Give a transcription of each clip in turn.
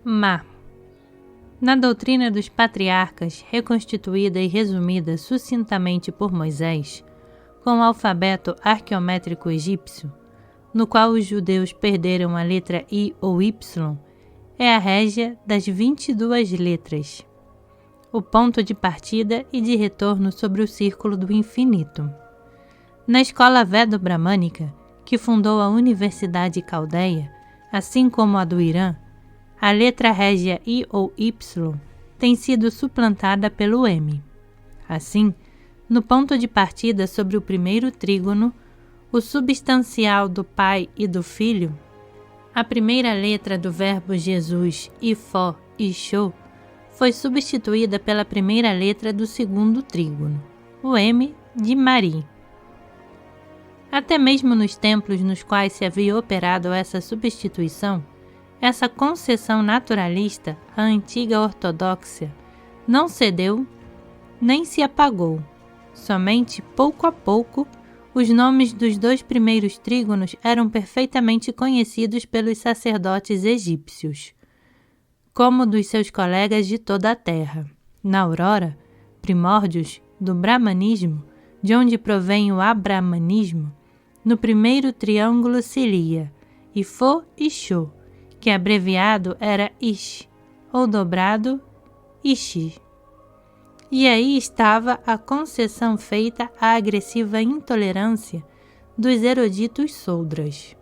Ma. Na doutrina dos patriarcas, reconstituída e resumida sucintamente por Moisés, com o alfabeto arqueométrico egípcio, no qual os judeus perderam a letra I ou Y, é a régia das 22 letras, o ponto de partida e de retorno sobre o círculo do infinito. Na escola Vedo-Bramânica, que fundou a Universidade Caldeia, assim como a do Irã, a letra régia I ou Y tem sido suplantada pelo M. Assim, no ponto de partida sobre o primeiro trígono, o substancial do Pai e do Filho, a primeira letra do verbo Jesus, Ifó e Xô, foi substituída pela primeira letra do segundo trígono, o M de Mari. Até mesmo nos templos nos quais se havia operado essa substituição, essa concessão naturalista à antiga ortodoxia não cedeu nem se apagou. Somente pouco a pouco, os nomes dos dois primeiros trígonos eram perfeitamente conhecidos pelos sacerdotes egípcios, como dos seus colegas de toda a terra. Na aurora, primórdios do brahmanismo, de onde provém o abrahmanismo, no primeiro triângulo se lia Ifó e Xô, que abreviado era Ish, ou dobrado Ishi. E aí estava a concessão feita à agressiva intolerância dos eruditos soudras.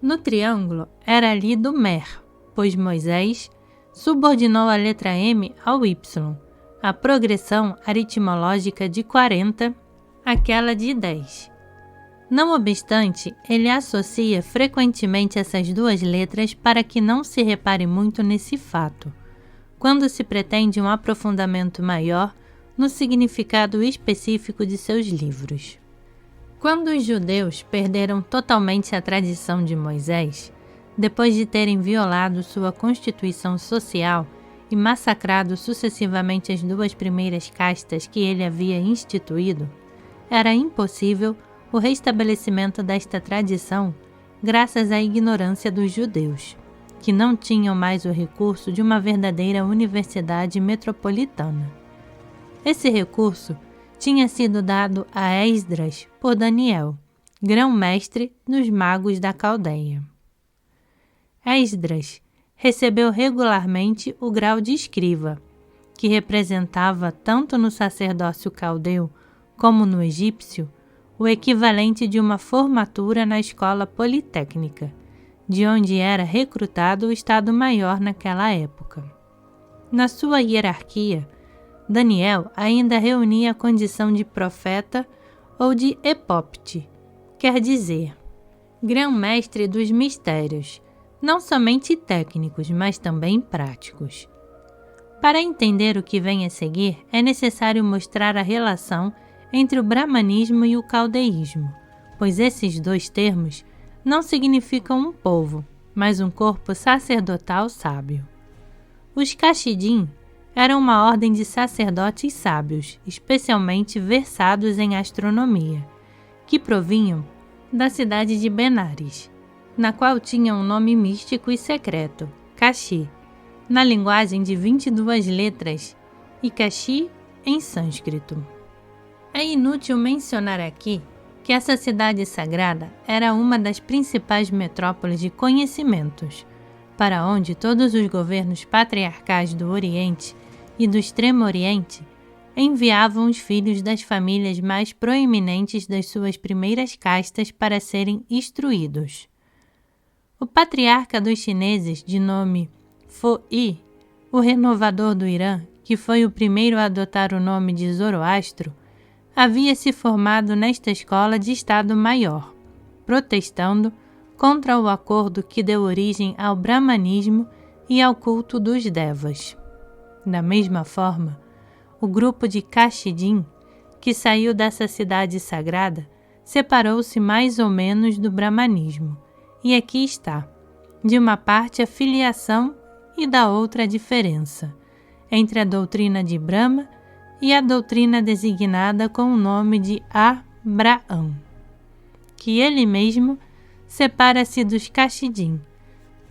No triângulo era lido Mer, pois Moisés subordinou a letra M ao Y, a progressão aritmológica de 40 àquela de 10. Não obstante, ele associa frequentemente essas duas letras para que não se repare muito nesse fato, quando se pretende um aprofundamento maior no significado específico de seus livros. Quando os judeus perderam totalmente a tradição de Moisés, depois de terem violado sua constituição social e massacrado sucessivamente as duas primeiras castas que ele havia instituído, era impossível o restabelecimento desta tradição graças à ignorância dos judeus, que não tinham mais o recurso de uma verdadeira universidade metropolitana. Esse recurso tinha sido dado a Esdras por Daniel, grão-mestre dos magos da Caldeia. Esdras recebeu regularmente o grau de escriba, que representava tanto no sacerdócio caldeu como no egípcio o equivalente de uma formatura na escola politécnica, de onde era recrutado o Estado-Maior naquela época. Na sua hierarquia, Daniel ainda reunia a condição de profeta ou de epopte, quer dizer, grão-mestre dos mistérios, não somente técnicos, mas também práticos. Para entender o que vem a seguir, é necessário mostrar a relação entre o brahmanismo e o caldeísmo, pois esses dois termos não significam um povo, mas um corpo sacerdotal sábio. Os Kashidim eram uma ordem de sacerdotes sábios, especialmente versados em astronomia, que provinham da cidade de Benares, na qual tinha um nome místico e secreto, Kashi, na linguagem de 22 letras, e Kashi em sânscrito. É inútil mencionar aqui que essa cidade sagrada era uma das principais metrópoles de conhecimentos, para onde todos os governos patriarcais do Oriente e do Extremo Oriente enviavam os filhos das famílias mais proeminentes das suas primeiras castas para serem instruídos. O patriarca dos chineses, de nome Fo-i, o renovador do Irã, que foi o primeiro a adotar o nome de Zoroastro, havia se formado nesta escola de Estado-Maior, protestando contra o acordo que deu origem ao brahmanismo e ao culto dos devas. Da mesma forma, o grupo de Kashidim, que saiu dessa cidade sagrada, separou-se mais ou menos do brahmanismo, e aqui está, de uma parte a filiação e da outra a diferença, entre a doutrina de Brahma e a doutrina designada com o nome de Abraham, que ele mesmo separa-se dos Kashidim,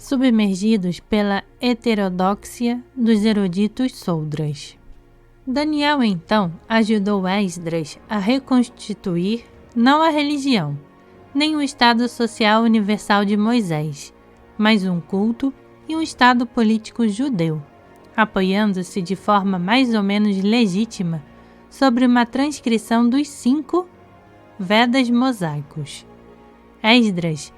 submergidos pela heterodoxia dos eruditos Soudras. Daniel, então, ajudou Esdras a reconstituir não a religião, nem o estado social universal de Moisés, mas um culto e um estado político judeu, apoiando-se de forma mais ou menos legítima sobre uma transcrição dos 5 Vedas mosaicos. Esdras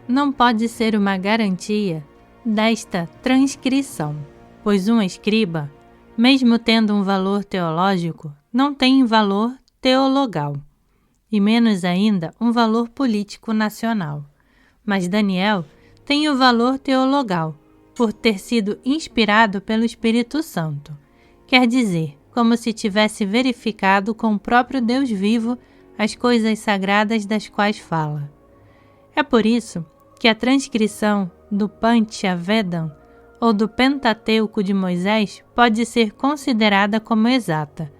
não pode ser uma garantia desta transcrição, pois um escriba, mesmo tendo um valor teológico, não tem valor teologal, e menos ainda um valor político nacional. Mas Daniel tem o valor teologal, por ter sido inspirado pelo Espírito Santo, quer dizer, como se tivesse verificado com o próprio Deus vivo as coisas sagradas das quais fala. É por isso que a transcrição do Pancha-Vedam ou do Pentateuco de Moisés pode ser considerada como exata,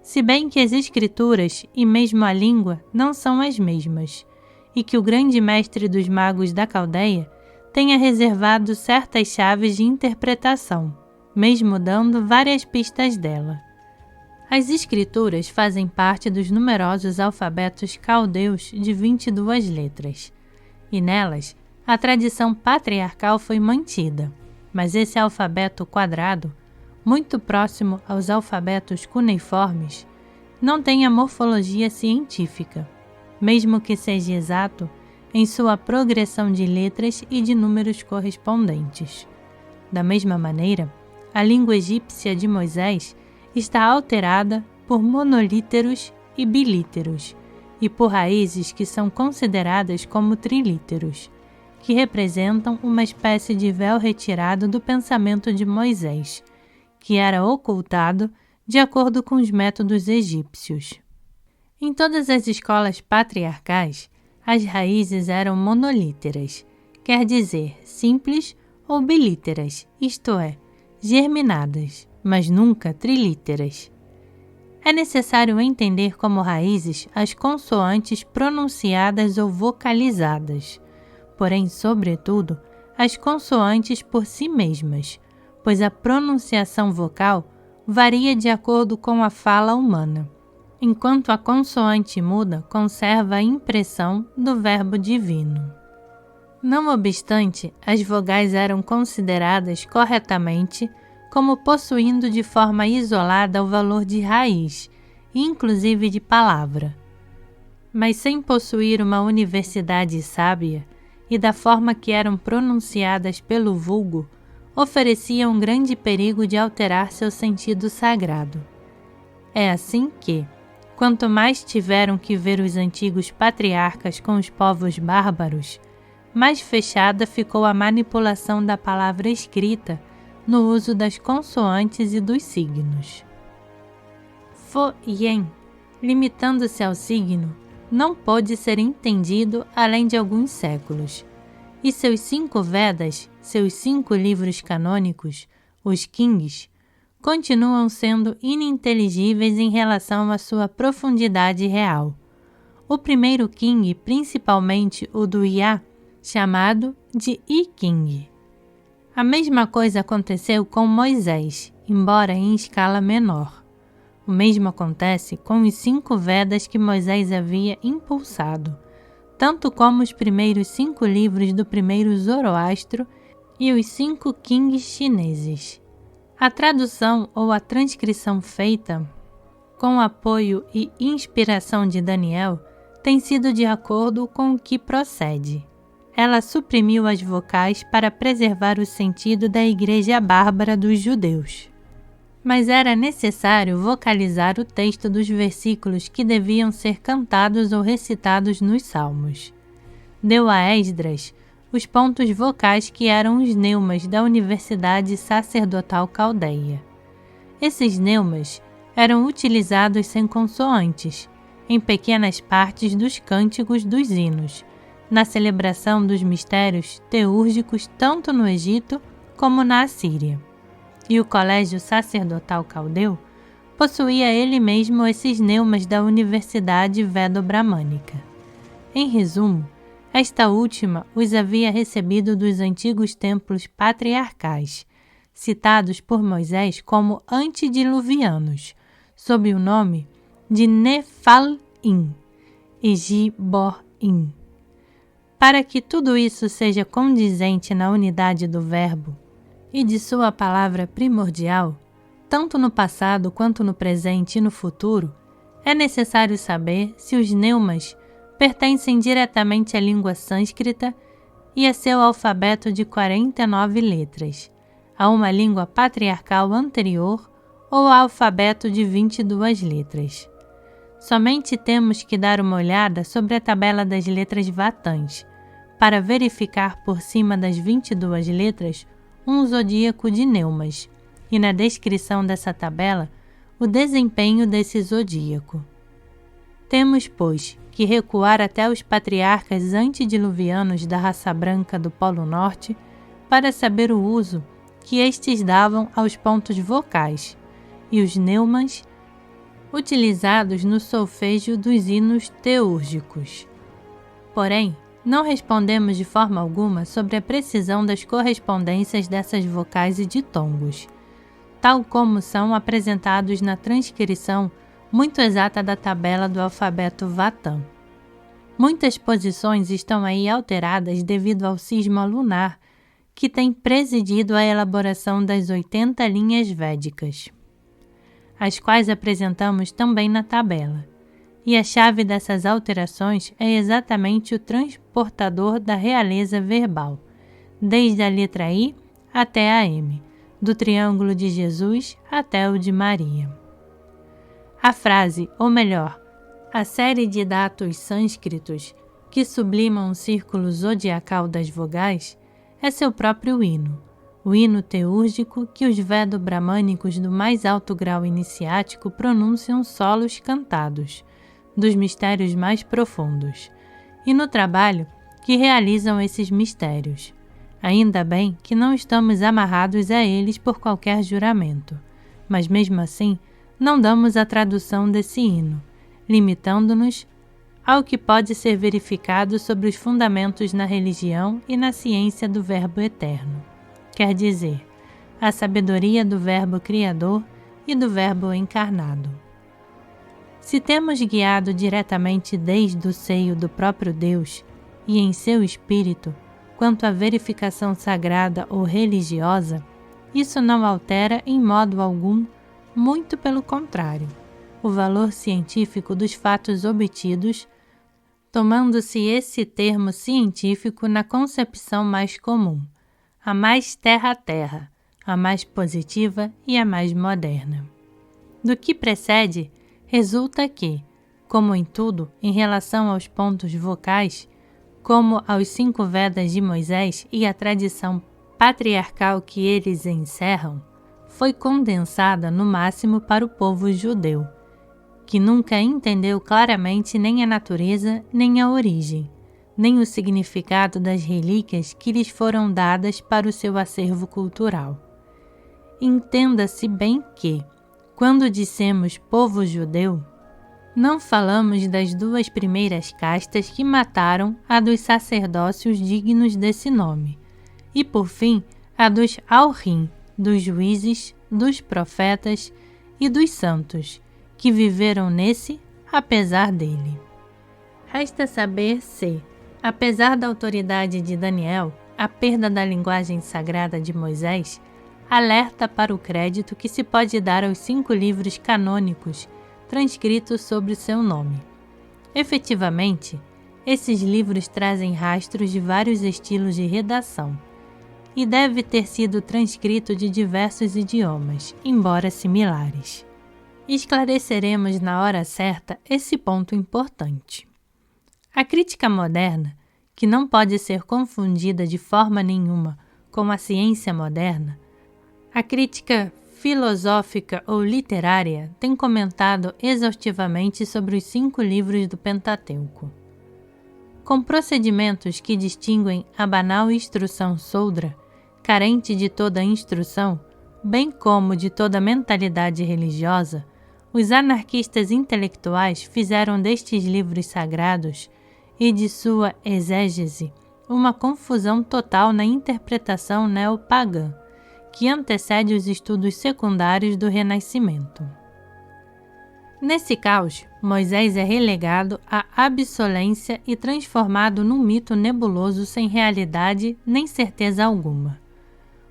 se bem que as escrituras e mesmo a língua não são as mesmas, e que o grande mestre dos magos da Caldeia tenha reservado certas chaves de interpretação, mesmo dando várias pistas dela. As escrituras fazem parte dos numerosos alfabetos caldeus de 22 letras, e nelas a tradição patriarcal foi mantida, mas esse alfabeto quadrado, muito próximo aos alfabetos cuneiformes, não tem a morfologia científica, mesmo que seja exato em sua progressão de letras e de números correspondentes. Da mesma maneira, a língua egípcia de Moisés está alterada por monolíteros e bilíteros, e por raízes que são consideradas como trilíteros, que representam uma espécie de véu retirado do pensamento de Moisés, que era ocultado de acordo com os métodos egípcios. Em todas as escolas patriarcais, as raízes eram monolíteras, quer dizer, simples ou bilíteras, isto é, germinadas, mas nunca trilíteras. É necessário entender como raízes as consoantes pronunciadas ou vocalizadas, porém, sobretudo, as consoantes por si mesmas, pois a pronunciação vocal varia de acordo com a fala humana, enquanto a consoante muda conserva a impressão do verbo divino. Não obstante, as vogais eram consideradas corretamente como possuindo de forma isolada o valor de raiz, inclusive de palavra. Mas sem possuir uma universidade sábia, e da forma que eram pronunciadas pelo vulgo, ofereciam um grande perigo de alterar seu sentido sagrado. É assim que, quanto mais tiveram que ver os antigos patriarcas com os povos bárbaros, mais fechada ficou a manipulação da palavra escrita no uso das consoantes e dos signos. Fo-yen, limitando-se ao signo, não pôde ser entendido além de alguns séculos, e seus 5 Vedas, seus 5 livros canônicos, os Kings, continuam sendo ininteligíveis em relação à sua profundidade real. O primeiro King, principalmente o do Ya, chamado de I King. A mesma coisa aconteceu com Moisés, embora em escala menor. O mesmo acontece com os 5 Vedas que Moisés havia impulsado, tanto como os primeiros 5 livros do primeiro Zoroastro e os 5 Kings chineses. A tradução ou a transcrição feita, com apoio e inspiração de Daniel, tem sido de acordo com o que procede. Ela suprimiu as vocais para preservar o sentido da Igreja Bárbara dos judeus. Mas era necessário vocalizar o texto dos versículos que deviam ser cantados ou recitados nos salmos. Deu a Esdras os pontos vocais que eram os neumas da Universidade Sacerdotal Caldeia. Esses neumas eram utilizados sem consoantes, em pequenas partes dos cânticos dos hinos, na celebração dos mistérios teúrgicos tanto no Egito como na Assíria. E o Colégio Sacerdotal Caldeu possuía ele mesmo esses neumas da Universidade Vedo-Bramânica. Em resumo, esta última os havia recebido dos antigos templos patriarcais, citados por Moisés como antediluvianos, sob o nome de Nephalim e Giborim. Para que tudo isso seja condizente na unidade do Verbo e de sua palavra primordial, tanto no passado quanto no presente e no futuro, é necessário saber se os neumas pertencem diretamente à língua sânscrita e a seu alfabeto de 49 letras, a uma língua patriarcal anterior ou ao alfabeto de 22 letras. Somente temos que dar uma olhada sobre a tabela das letras vatãs, para verificar por cima das 22 letras um zodíaco de neumas, e na descrição dessa tabela o desempenho desse zodíaco. Temos, pois, que recuar até os patriarcas antediluvianos da raça branca do Polo Norte para saber o uso que estes davam aos pontos vocais e os neumas utilizados no solfejo dos hinos teúrgicos. Porém, não respondemos de forma alguma sobre a precisão das correspondências dessas vocais e ditongos, tal como são apresentados na transcrição muito exata da tabela do alfabeto vatã. Muitas posições estão aí alteradas devido ao cisma lunar, que tem presidido a elaboração das 80 linhas védicas, as quais apresentamos também na tabela. E a chave dessas alterações é exatamente o transportador da realeza verbal, desde a letra I até a M, do triângulo de Jesus até o de Maria. A frase, ou melhor, a série de datos sânscritos que sublimam o círculo zodiacal das vogais é seu próprio hino, o hino teúrgico que os vedo-bramânicos do mais alto grau iniciático pronunciam solos cantados, dos mistérios mais profundos, e no trabalho que realizam esses mistérios. Ainda bem que não estamos amarrados a eles por qualquer juramento, mas mesmo assim não damos a tradução desse hino, limitando-nos ao que pode ser verificado sobre os fundamentos na religião e na ciência do Verbo eterno, quer dizer, a sabedoria do Verbo Criador e do Verbo encarnado. Se temos guiado diretamente desde o seio do próprio Deus e em seu espírito, quanto à verificação sagrada ou religiosa, isso não altera em modo algum, muito pelo contrário, o valor científico dos fatos obtidos, tomando-se esse termo científico na concepção mais comum, a mais terra-a-terra, a mais positiva e a mais moderna. Do que precede, resulta que, como em tudo em relação aos pontos vocais, como aos 5 Vedas de Moisés e a tradição patriarcal que eles encerram, foi condensada no máximo para o povo judeu, que nunca entendeu claramente nem a natureza, nem a origem, nem o significado das relíquias que lhes foram dadas para o seu acervo cultural. Entenda-se bem que, quando dissemos povo judeu, não falamos das 2 primeiras castas que mataram a dos sacerdócios dignos desse nome, e por fim a dos Alrim, dos juízes, dos profetas e dos santos, que viveram nesse, apesar dele. Resta saber se, apesar da autoridade de Daniel, a perda da linguagem sagrada de Moisés alerta para o crédito que se pode dar aos 5 livros canônicos transcritos sobre seu nome. Efetivamente, esses livros trazem rastros de vários estilos de redação e deve ter sido transcrito de diversos idiomas, embora similares. Esclareceremos na hora certa esse ponto importante. A crítica moderna, que não pode ser confundida de forma nenhuma com a ciência moderna, a crítica filosófica ou literária tem comentado exaustivamente sobre os 5 livros do Pentateuco. Com procedimentos que distinguem a banal instrução soldra, carente de toda instrução, bem como de toda mentalidade religiosa, os anarquistas intelectuais fizeram destes livros sagrados e de sua exégese uma confusão total na interpretação neopagã, que antecede os estudos secundários do Renascimento. Nesse caos, Moisés é relegado à absolência e transformado num mito nebuloso sem realidade nem certeza alguma.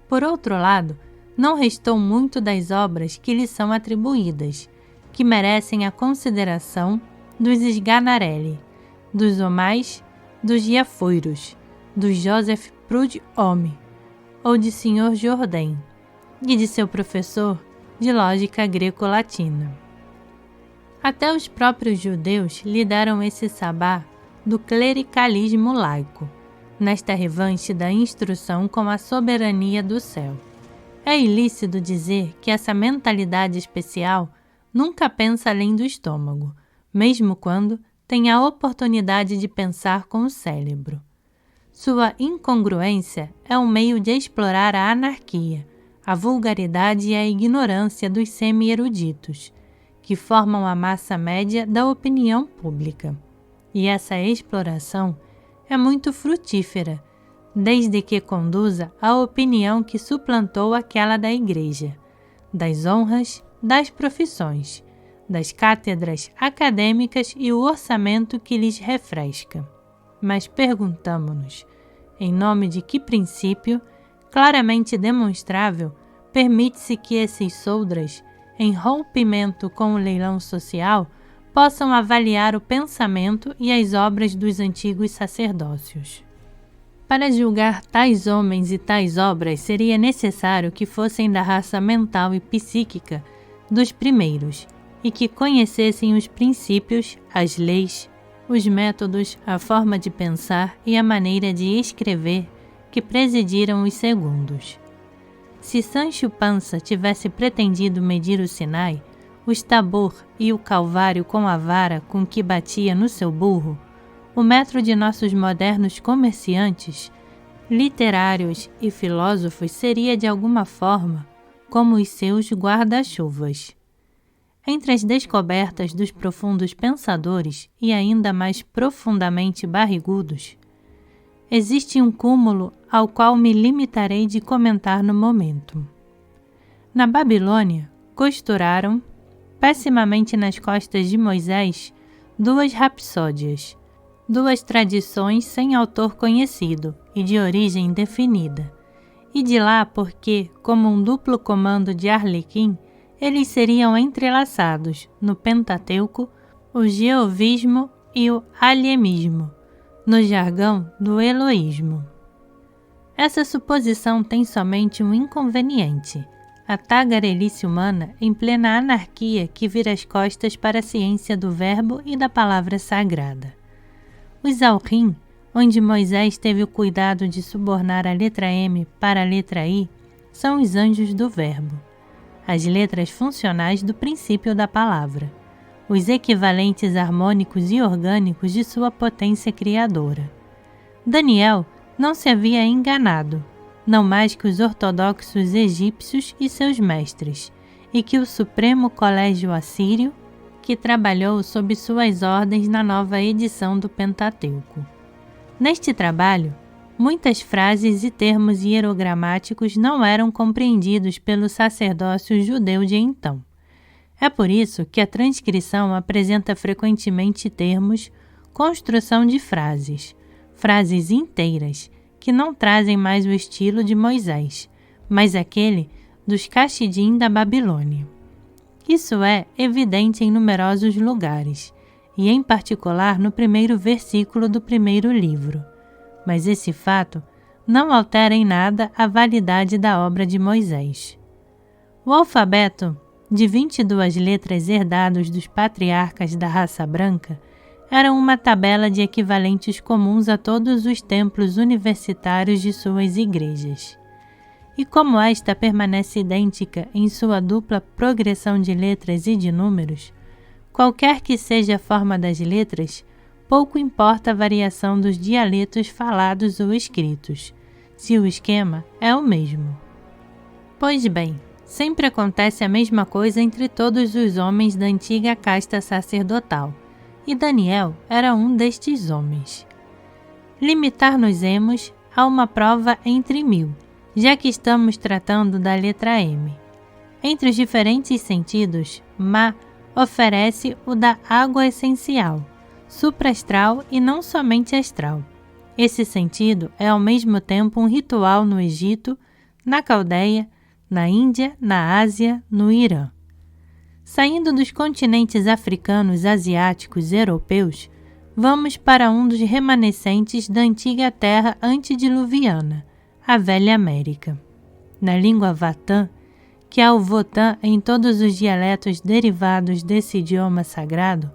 Por outro lado, não restou muito das obras que lhe são atribuídas, que merecem a consideração dos Sganarelle, dos Omais, dos Giafoiros, do Joseph Prud'homme, ou de Sr. Jourdain, e de seu professor de lógica greco-latina. Até os próprios judeus lhe deram esse sabá do clericalismo laico, nesta revanche da instrução com a soberania do céu. É ilícito dizer que essa mentalidade especial nunca pensa além do estômago, mesmo quando tem a oportunidade de pensar com o cérebro. Sua incongruência é um meio de explorar a anarquia, a vulgaridade e a ignorância dos semi-eruditos, que formam a massa média da opinião pública. E essa exploração é muito frutífera, desde que conduza à opinião que suplantou aquela da Igreja, das honras, das profissões, das cátedras acadêmicas e o orçamento que lhes refresca. Mas perguntamo-nos, em nome de que princípio, claramente demonstrável, permite-se que esses soldras, em rompimento com o leilão social, possam avaliar o pensamento e as obras dos antigos sacerdócios. Para julgar tais homens e tais obras, seria necessário que fossem da raça mental e psíquica dos primeiros, e que conhecessem os princípios, as leis, os métodos, a forma de pensar e a maneira de escrever que presidiram os segundos. Se Sancho Panza tivesse pretendido medir o Sinai, o Tabor e o Calvário com a vara com que batia no seu burro, o metro de nossos modernos comerciantes, literários e filósofos seria de alguma forma como os seus guarda-chuvas. Entre as descobertas dos profundos pensadores e ainda mais profundamente barrigudos, existe um cúmulo ao qual me limitarei de comentar no momento. Na Babilônia, costuraram, pessimamente nas costas de Moisés, duas rapsódias, duas tradições sem autor conhecido e de origem indefinida, e de lá porque, como um duplo comando de Arlequim, eles seriam entrelaçados no Pentateuco, o jeovismo e o aliemismo, no jargão do eloísmo. Essa suposição tem somente um inconveniente: a tagarelice humana em plena anarquia que vira as costas para a ciência do verbo e da palavra sagrada. Os Alrim, onde Moisés teve o cuidado de subornar a letra M para a letra I, são os anjos do verbo, as letras funcionais do princípio da palavra, os equivalentes harmônicos e orgânicos de sua potência criadora. Daniel não se havia enganado, não mais que os ortodoxos egípcios e seus mestres, e que o Supremo Colégio Assírio, que trabalhou sob suas ordens na nova edição do Pentateuco. Neste trabalho, muitas frases e termos hierogramáticos não eram compreendidos pelo sacerdócio judeu de então. É por isso que a transcrição apresenta frequentemente termos, construção de frases inteiras, que não trazem mais o estilo de Moisés, mas aquele dos Caxidim da Babilônia. Isso é evidente em numerosos lugares, e em particular no primeiro versículo do primeiro livro. Mas esse fato não altera em nada a validade da obra de Moisés. O alfabeto, de 22 letras herdados dos patriarcas da raça branca, era uma tabela de equivalentes comuns a todos os templos universitários de suas igrejas. E como esta permanece idêntica em sua dupla progressão de letras e de números, qualquer que seja a forma das letras, pouco importa a variação dos dialetos falados ou escritos, se o esquema é o mesmo. Pois bem, sempre acontece a mesma coisa entre todos os homens da antiga casta sacerdotal, e Daniel era um destes homens. Limitar-nos-emos a uma prova entre 1000, já que estamos tratando da letra M. Entre os diferentes sentidos, Ma oferece o da água essencial, supraastral e não somente astral. Esse sentido é ao mesmo tempo um ritual no Egito, na Caldeia, na Índia, na Ásia, no Irã. Saindo dos continentes africanos, asiáticos e europeus, vamos para um dos remanescentes da antiga terra antediluviana, a Velha América. Na língua Vatã, que é o Votã em todos os dialetos derivados desse idioma sagrado,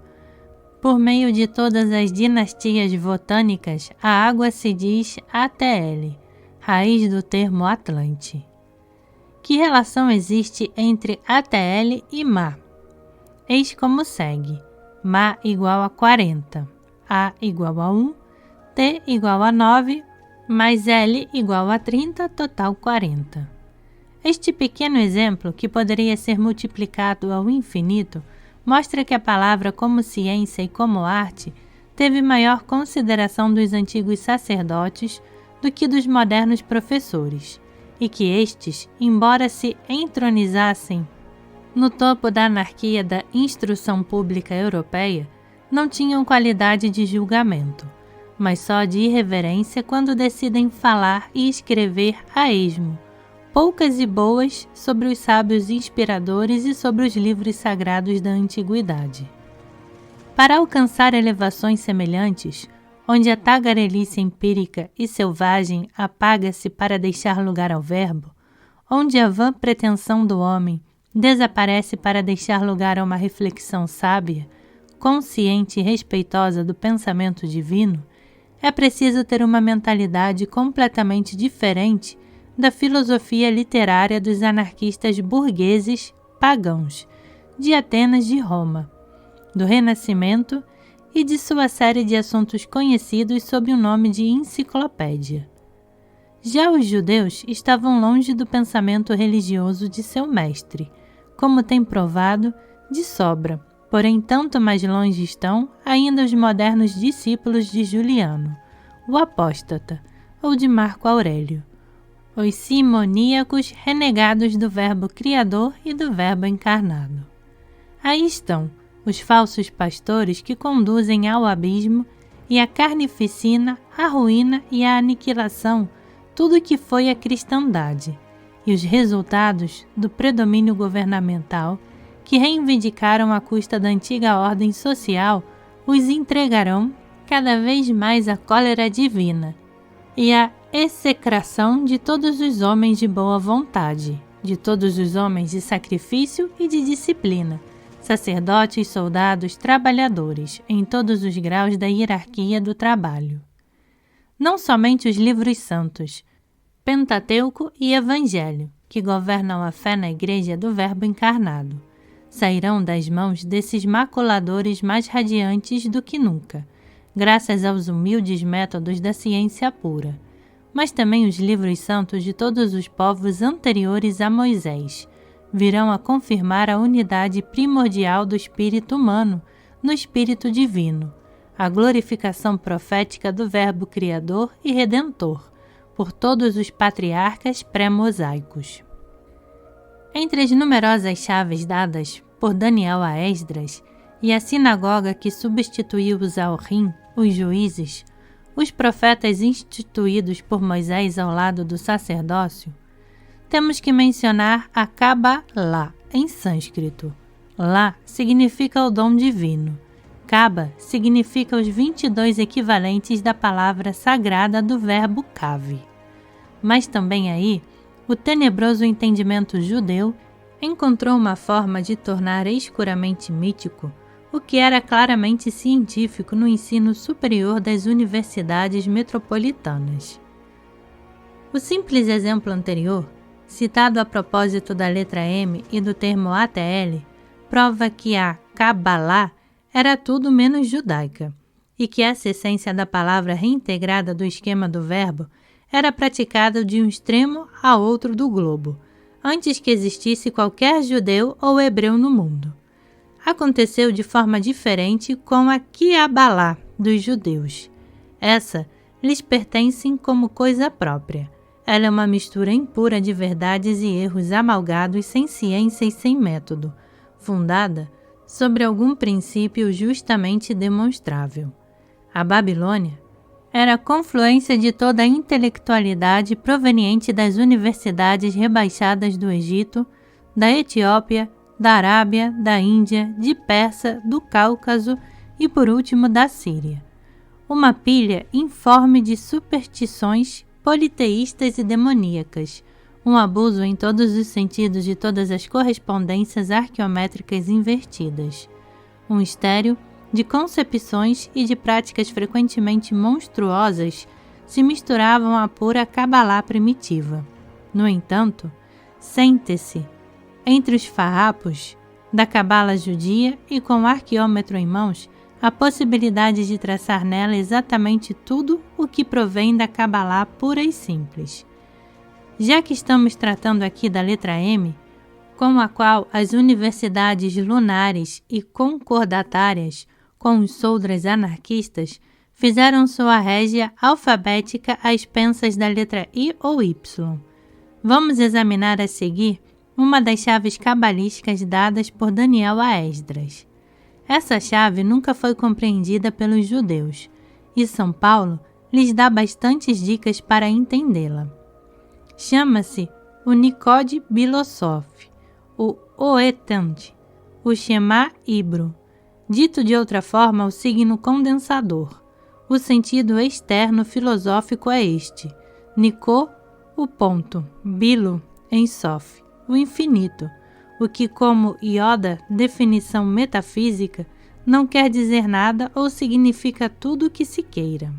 por meio de todas as dinastias votânicas, a água se diz ATL, raiz do termo Atlante. Que relação existe entre ATL e Ma? Eis como segue: Ma igual a 40, A igual a 1, T igual a 9, mais L igual a 30, total 40. Este pequeno exemplo, que poderia ser multiplicado ao infinito, mostra que a palavra como ciência e como arte teve maior consideração dos antigos sacerdotes do que dos modernos professores, e que estes, embora se entronizassem no topo da anarquia da instrução pública europeia, não tinham qualidade de julgamento, mas só de irreverência quando decidem falar e escrever a esmo, poucas e boas sobre os sábios inspiradores e sobre os livros sagrados da antiguidade. Para alcançar elevações semelhantes, onde a tagarelice empírica e selvagem apaga-se para deixar lugar ao verbo, onde a vã pretensão do homem desaparece para deixar lugar a uma reflexão sábia, consciente e respeitosa do pensamento divino, é preciso ter uma mentalidade completamente diferente da filosofia literária dos anarquistas burgueses pagãos, de Atenas e de Roma, do Renascimento e de sua série de assuntos conhecidos sob o nome de enciclopédia. Já os judeus estavam longe do pensamento religioso de seu mestre, como tem provado, de sobra, porém tanto mais longe estão ainda os modernos discípulos de Juliano, o apóstata, ou de Marco Aurélio, os simoníacos renegados do verbo criador e do verbo encarnado. Aí estão os falsos pastores que conduzem ao abismo e à carnificina, à ruína e à aniquilação tudo o que foi a cristandade, e os resultados do predomínio governamental que reivindicaram à custa da antiga ordem social os entregarão cada vez mais à cólera divina e à execração de todos os homens de boa vontade, de todos os homens de sacrifício e de disciplina, sacerdotes, soldados, trabalhadores, em todos os graus da hierarquia do trabalho. Não somente os livros santos, Pentateuco e Evangelho, que governam a fé na Igreja do Verbo encarnado, sairão das mãos desses maculadores mais radiantes do que nunca, graças aos humildes métodos da ciência pura, mas também os livros santos de todos os povos anteriores a Moisés virão a confirmar a unidade primordial do espírito humano no espírito divino, a glorificação profética do Verbo Criador e Redentor, por todos os patriarcas pré-mosaicos. Entre as numerosas chaves dadas por Daniel a Esdras e a sinagoga que substituiu os Aorim, os juízes, os profetas instituídos por Moisés ao lado do sacerdócio, temos que mencionar a Kabbalah em sânscrito. Lá significa o dom divino. Kaba significa os 22 equivalentes da palavra sagrada do verbo kave. Mas também aí, o tenebroso entendimento judeu encontrou uma forma de tornar escuramente mítico o que era claramente científico no ensino superior das universidades metropolitanas. O simples exemplo anterior, citado a propósito da letra M e do termo ATL, prova que a Kabbalah era tudo menos judaica, e que essa essência da palavra reintegrada do esquema do verbo era praticada de um extremo a outro do globo, antes que existisse qualquer judeu ou hebreu no mundo. aconteceu de forma diferente com a Quiabalá dos judeus. Essa lhes pertence como coisa própria. Ela é uma mistura impura de verdades e erros amalgados sem ciência e sem método, fundada sobre algum princípio justamente demonstrável. A Babilônia era a confluência de toda a intelectualidade proveniente das universidades rebaixadas do Egito, da Etiópia, da Arábia, da Índia, de Persa, do Cáucaso e, por último, da Síria. Uma pilha informe de superstições politeístas e demoníacas, um abuso em todos os sentidos de todas as correspondências arqueométricas invertidas, um estéreo de concepções e de práticas frequentemente monstruosas se misturavam à pura cabalá primitiva. No entanto, sente-se entre os farrapos da cabala judia e com o arqueômetro em mãos a possibilidade de traçar nela exatamente tudo o que provém da cabalá pura e simples. Já que estamos tratando aqui da letra M, com a qual as universidades lunares e concordatárias com os soldras anarquistas fizeram sua régia alfabética às expensas da letra I ou Y, vamos examinar a seguir uma das chaves cabalísticas dadas por Daniel a Esdras. Essa chave nunca foi compreendida pelos judeus, e São Paulo lhes dá bastantes dicas para entendê-la. Chama-se o Nicode Bilosoph, o Oetant, o Shema Hibro, dito de outra forma o signo condensador. O sentido externo filosófico é este: Nicô, o ponto, Bilo, em Sof, o infinito, o que, como Ioda, definição metafísica, não quer dizer nada ou significa tudo o que se queira.